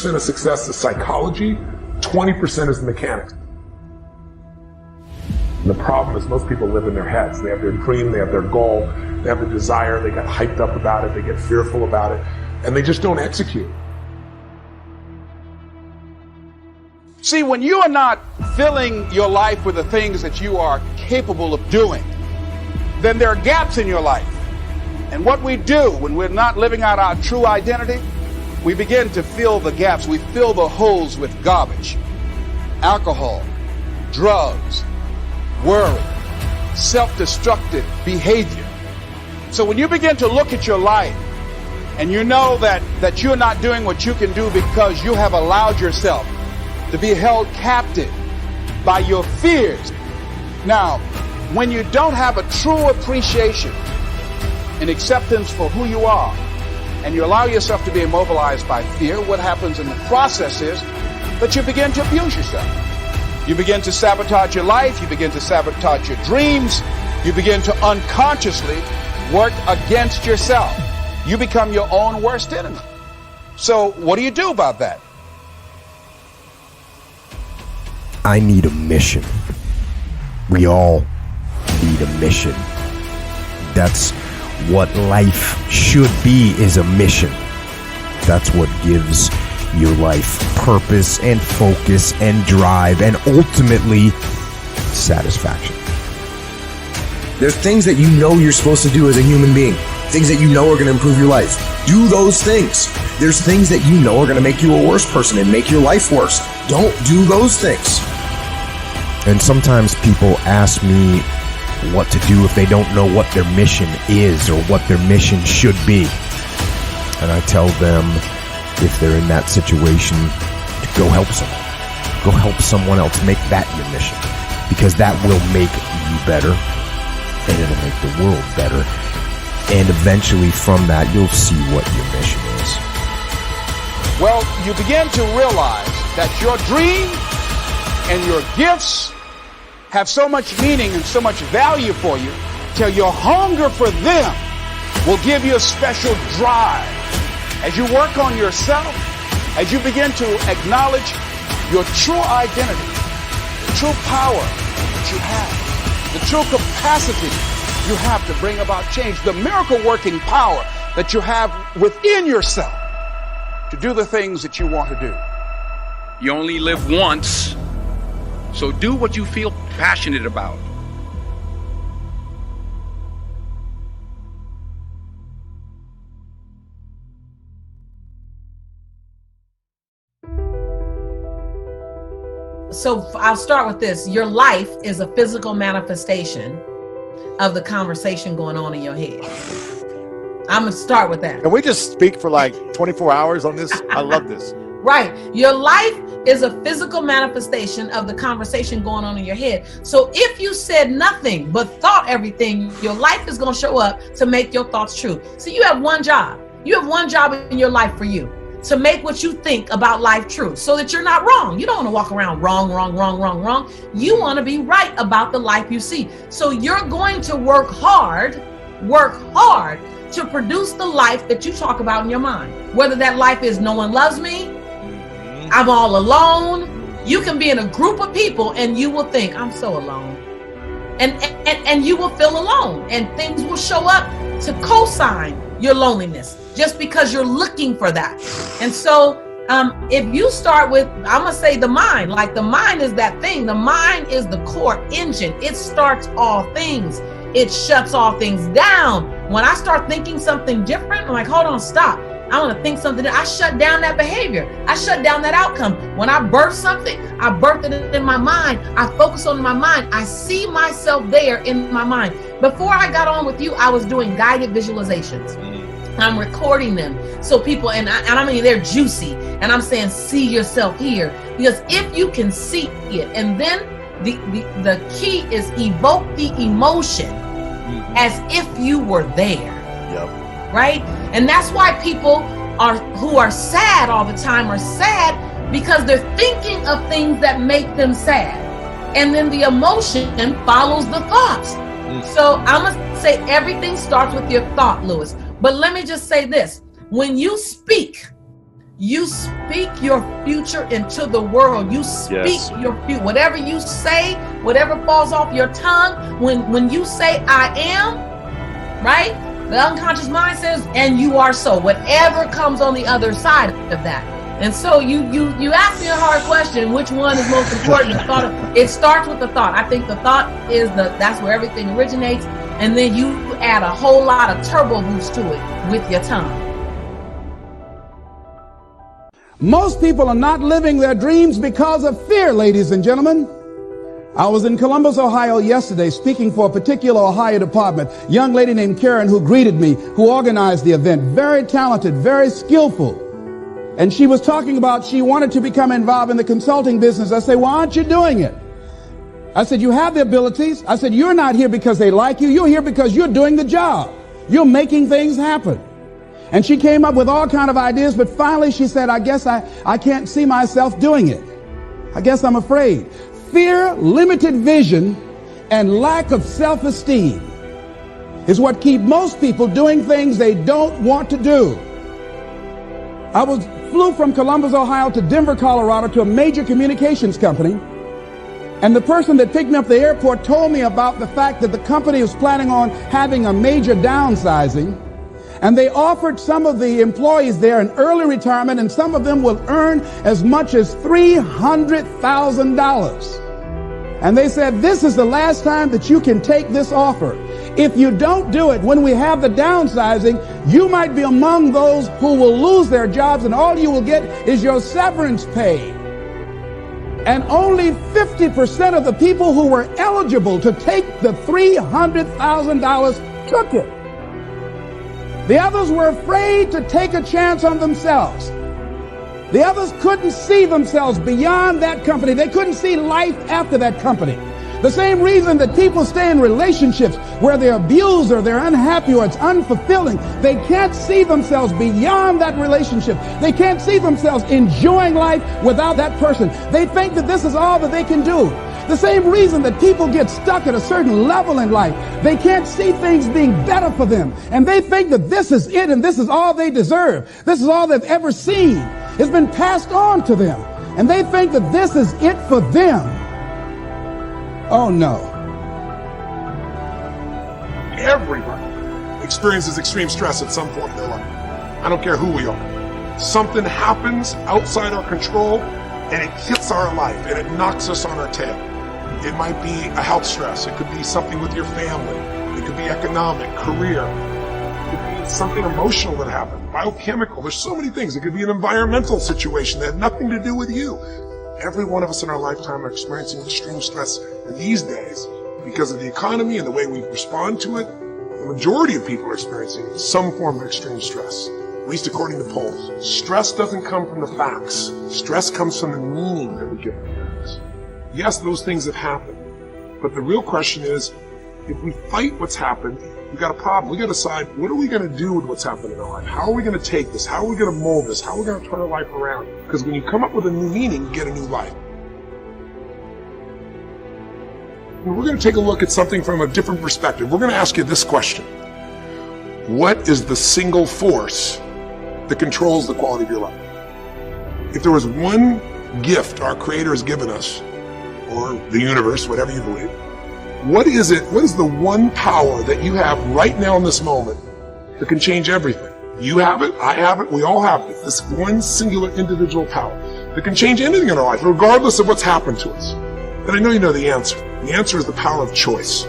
80% of success is psychology, 20% is the mechanics. And the problem is most people live in their heads. They have their dream, they have their goal, they have the desire, they get hyped up about it, they get fearful about it, and they just don't execute. See, when you are not filling your life with the things that you are capable of doing, then there are gaps in your life. And what we do when we're not living out our true identity, we begin to fill the gaps. We fill the holes with garbage, alcohol, drugs, worry, self-destructive behavior. So when you begin to look at your life and you know that you're not doing what you can do because you have allowed yourself to be held captive by your fears. Now, when you don't have a true appreciation and acceptance for who you are, and you allow yourself to be immobilized by fear, what happens in the process is that you begin to abuse yourself. You begin to sabotage your life, you begin to sabotage your dreams, you begin to unconsciously work against yourself. You become your own worst enemy. So what do you do about that? I need a mission. We all need a mission. That's what life should be, is a mission. That's what gives your life purpose and focus and drive and ultimately satisfaction. There's things that you know you're supposed to do as a human being, things that you know are going to improve your life. Do those things. There's things that you know are going to make you a worse person and make your life worse. Don't do those things. And sometimes people ask me what to do if they don't know what their mission is or what their mission should be. And I tell them, if they're in that situation, to go help someone. Go help someone else. Make that your mission. Because that will make you better, and it'll make the world better. And eventually from that, you'll see what your mission is. Well, you begin to realize that your dream and your gifts have so much meaning and so much value for you till your hunger for them will give you a special drive. As you work on yourself, as you begin to acknowledge your true identity, the true power that you have, the true capacity you have to bring about change, the miracle working power that you have within yourself to do the things that you want to do. You only live once, so do what you feel passionate about. So I'll start with this. Your life is a physical manifestation of the conversation going on in your head. I'm going to start with that. Can we just speak for like 24 hours on this? I love this. Right. Your life is a physical manifestation of the conversation going on in your head. So if you said nothing but thought everything, your life is going to show up to make your thoughts true. So you have one job. You have one job in your life for you, to make what you think about life true, so that you're not wrong. You don't want to walk around wrong. You want to be right about the life you see. So you're going to work hard to produce the life that you talk about in your mind. Whether that life is no one loves me, I'm all alone. You can be in a group of people and you will think, I'm so alone. And you will feel alone, and things will show up to co-sign your loneliness just because you're looking for that. And so if you start with, I'm gonna say the mind, like the mind is that thing. The mind is the core engine. It starts all things. It shuts all things down. When I start thinking something different, I'm like, hold on, stop. I want to think something. I shut down that behavior. I shut down that outcome. When I birth something, I birth it in my mind. I focus on my mind. I see myself there in my mind. Before I got on with you, I was doing guided visualizations. I'm recording them so people, and I mean, they're juicy. And I'm saying, see yourself here. Because if you can see it, and then the key is evoke the emotion as if you were there. Yep. Right? And that's why people who are sad all the time are sad, because they're thinking of things that make them sad. And then the emotion follows the thoughts. So I'm going to say everything starts with your thought, Lewis. But let me just say this. When you speak, You speak your future into the world. You speak your future. Whatever you say, whatever falls off your tongue, when you say I am, right? The unconscious mind says, and you are so. Whatever comes on the other side of that. And so you ask me a hard question, which one is most important? It starts with the thought. I think the thought is that's where everything originates. And then you add a whole lot of turbo boost to it with your tongue. Most people are not living their dreams because of fear, ladies and gentlemen. I was in Columbus, Ohio yesterday speaking for a particular Ohio department. Young lady named Karen who greeted me, who organized the event. Very talented, very skillful. And she was talking about she wanted to become involved in the consulting business. I said, why aren't you doing it? I said, you have the abilities. I said, you're not here because they like you. You're here because you're doing the job. You're making things happen. And she came up with all kind of ideas, but finally she said, I guess I can't see myself doing it. I guess I'm afraid. Fear, limited vision, and lack of self-esteem is what keep most people doing things they don't want to do. I flew from Columbus, Ohio to Denver, Colorado to a major communications company. And the person that picked me up at the airport told me about the fact that the company was planning on having a major downsizing. And they offered some of the employees there an early retirement, and some of them will earn as much as $300,000. And they said, this is the last time that you can take this offer. If you don't do it when we have the downsizing, you might be among those who will lose their jobs, and all you will get is your severance pay. And only 50% of the people who were eligible to take the $300,000 took it. The others were afraid to take a chance on themselves. The others couldn't see themselves beyond that company. They couldn't see life after that company. The same reason that people stay in relationships where they're abused or they're unhappy or it's unfulfilling. They can't see themselves beyond that relationship. They can't see themselves enjoying life without that person. They think that this is all that they can do. The same reason that people get stuck at a certain level in life. They can't see things being better for them. And they think that this is it and this is all they deserve. This is all they've ever seen. It's been passed on to them. And they think that this is it for them. Oh no. Everybody experiences extreme stress at some point in their life. I don't care who we are. Something happens outside our control and it hits our life and it knocks us on our tail. It might be a health stress. It could be something with your family. It could be economic, career. It could be something emotional that happened, biochemical. There's so many things. It could be an environmental situation that had nothing to do with you. Every one of us in our lifetime are experiencing extreme stress in these days because of the economy and the way we respond to it. The majority of people are experiencing some form of extreme stress, at least according to polls. Stress doesn't come from the facts. Stress comes from the meaning that we give to things. Yes, those things have happened, but the real question is, if we fight what's happened, we've got a problem. We've got to decide, what are we going to do with what's happened in our life? How are we going to take this? How are we going to mold this? How are we going to turn our life around? Because when you come up with a new meaning, you get a new life. And we're going to take a look at something from a different perspective. We're going to ask you this question. What is the single force that controls the quality of your life? If there was one gift our Creator has given us, or the universe, whatever you believe, what is it? What is the one power that you have right now in this moment that can change everything? You have it, I have it, we all have it. This one singular individual power that can change anything in our life, regardless of what's happened to us. And I know you know the answer. The answer is the power of choice.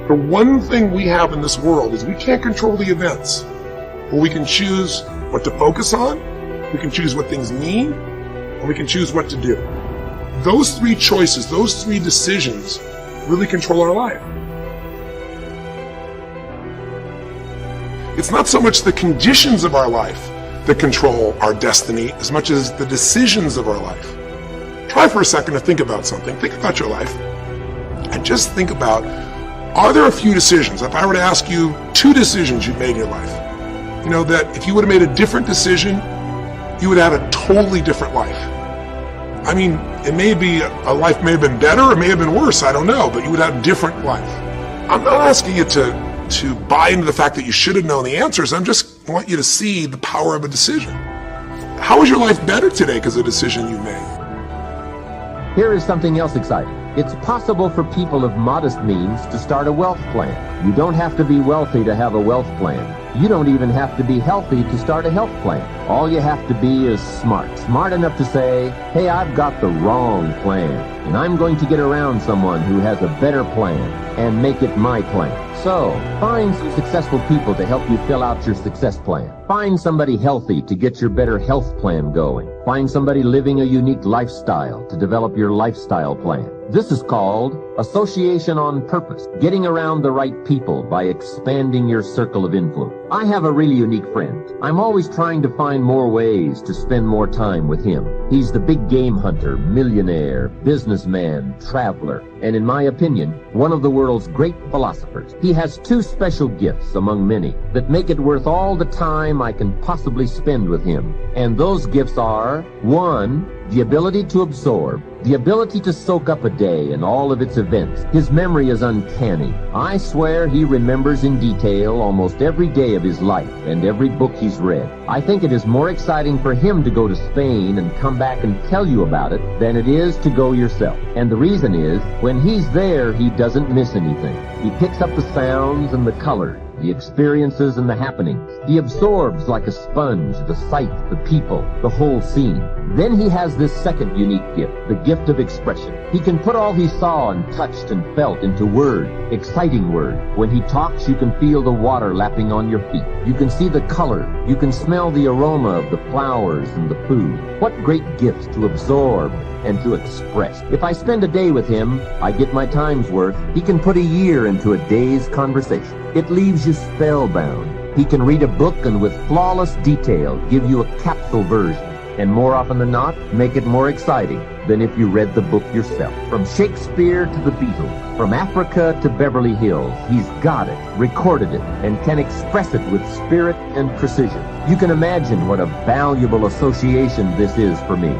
The one thing we have in this world is we can't control the events, but we can choose what to focus on, we can choose what things mean, and we can choose what to do. Those three choices, those three decisions really control our life. It's not so much the conditions of our life that control our destiny as much as the decisions of our life. Try for a second to think about something. Think about your life. And just think about, are there a few decisions? If I were to ask you 2 decisions you've made in your life, you know, that if you would have made a different decision, you would have a totally different life. I mean, it may be, a life may have been better, or it may have been worse, I don't know, but you would have a different life. I'm not asking you to buy into the fact that you should have known the answers. I just want you to see the power of a decision. How is your life better today because of the decision you made? Here is something else exciting. It's possible for people of modest means to start a wealth plan. You don't have to be wealthy to have a wealth plan. You don't even have to be healthy to start a health plan. All you have to be is smart. Smart enough to say, hey, I've got the wrong plan, and I'm going to get around someone who has a better plan and make it my plan. So, find some successful people to help you fill out your success plan. Find somebody healthy to get your better health plan going. Find somebody living a unique lifestyle to develop your lifestyle plan. This is called association on purpose, getting around the right people by expanding your circle of influence. I have a really unique friend. I'm always trying to find more ways to spend more time with him. He's the big game hunter, millionaire, businessman, traveler, and in my opinion, one of the world's great philosophers. He has two special gifts among many that make it worth all the time I can possibly spend with him. And those gifts are, one, the ability to absorb, the ability to soak up a day and all of its events. His memory is uncanny. I swear he remembers in detail almost every day of his life and every book he's read. I think it is more exciting for him to go to Spain and come back and tell you about it than it is to go yourself. And the reason is, when he's there, he doesn't miss anything. He picks up the sounds and the colors, the experiences and the happenings. He absorbs like a sponge the sight, the people, the whole scene. Then he has this second unique gift, the gift of expression. He can put all he saw and touched and felt into word, exciting word. When he talks, you can feel the water lapping on your feet. You can see the color. You can smell the aroma of the flowers and the food. What great gifts to absorb and to express. If I spend a day with him, I get my time's worth. He can put a year into a day's conversation. It leaves you spellbound. He can read a book and with flawless detail give you a capsule version, and more often than not, make it more exciting than if you read the book yourself. From Shakespeare to the Beatles, from Africa to Beverly Hills, he's got it, recorded it, and can express it with spirit and precision. You can imagine what a valuable association this is for me.